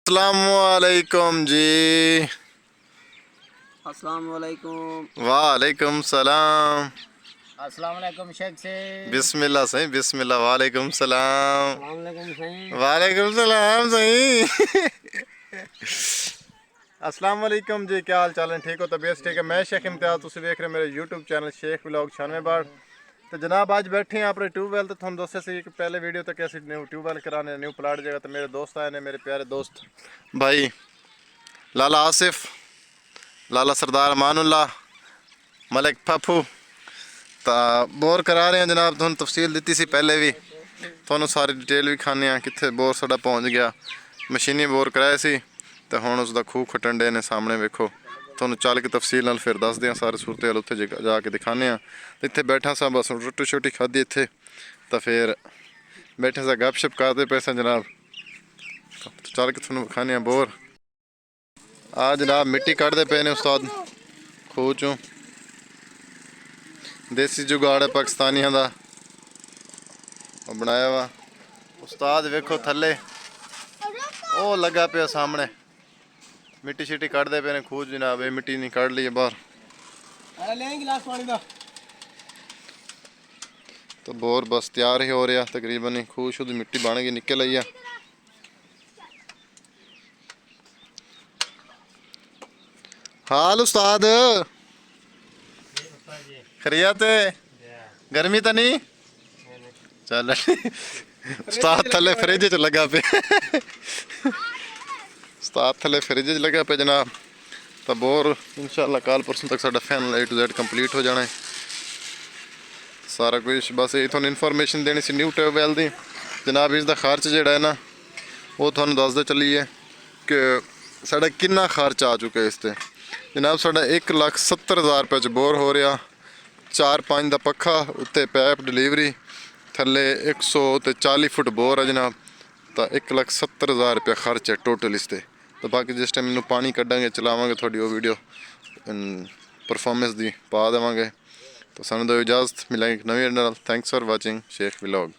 अस्सलामुअलैकुम जी। अस्सलामुअलैकुम। वालेकुम सलाम। अस्सलामुअलैकुम शेख से। बिस्मिल्लाह सही, बिस्मिल्लाह। वालेकुम सलाम। अस्सलामुअलैकुम सही। वालेकुम सलाम सही। अस्सलाम वालेकुम जी, क्या हाल चाल है? ठीक हो? तबीयत ठीक है? मैं शेख इम्तियाज़, तुम देख रहे हो मेरे यूट्यूब चैनल शेख व्लॉग 96 बार। तो जनाब आज बैठे हैं अपने ट्यूबवैल। तो थोड़ा दोस्तों से पहले वीडियो तो कैसे न्यू ट्यूबवैल कराने न्यू प्लाट जगह। तो मेरे दोस्त आए ने, मेरे प्यारे दोस्त भाई लाला आसिफ, लाला सरदार अमानुल्लाह, मलिक पप्पू। तो बोर करा रहे हैं जनाब। तुम तफसील दी सी पहले भी, थोनों सारी डिटेल भी खाने कितने बोर साड़ा पहुँच गया। मशीनी बोर कराए सी तो हुण उसका खूह खट्टन डे ने सामने वेखो। थोनों चल के तफसील नाल फिर दसदे हैं सारे सूरत हाल, उत्थे जाके दिखाने। इत्थे बैठा सा बस रोटी शोटी खाधी इत्थे, तो फिर बैठे सा गपशप करते पे सा जनाब। तो चल के थोनों विखाने बोर। आ जनाब मिट्टी कढ़ते पे ने उस्ताद खूह चों। देसी जुगाड़ है पाकिस्तानियों का बनाया वा। उस्ताद वेखो थले ओ लगा पे सामने मिट्टी शिट्टी कढ़ते पे ने खूह जनाब। ये मिट्टी नहीं कढ़ ली है बाहर। तो बोर बस तैयार ही हो रहा तकरीबन ही। खूह शुद्ध मिट्टी बन गई, निकल आई है। हाल उस्ताद खरियत है? गर्मी तो नहीं? चल उस्ताद थले फ्रिज च लगा पे। उस्ताद थले फ्रिज च लगा पे जनाब। तो बोर इंशाल्लाह कल परसों तक साडा final A to Z complete हो जाना है सारा कुछ। बस ये थोड़ी इन्फॉर्मेशन देनी सी न्यू ट्यूबवैल दी जनाब। इसका खर्च जोड़ा है ना वो थोड़ा दसदे चलीए कि साढ़ा कितना खर्च आ चुका है इस पर जनाब। साढ़ा 1,70,000 रुपये च बोर हो रहा। 4-5 का पखा उत्ते पैप डिलीवरी थले 140 फुट बोर है जनाब। तो 1,70,000 रुपया खर्च है टोटल इस पर। तो बाकी जिस टाइम इनू पानी कड्डांगे चलावांगे थोड़ी वो वीडियो परफॉर्मेंस दी पा देवांगे। तो सानू दो इजाज़त, मिलेंगे एक नवी। Thanks for watching Sheikh vlog.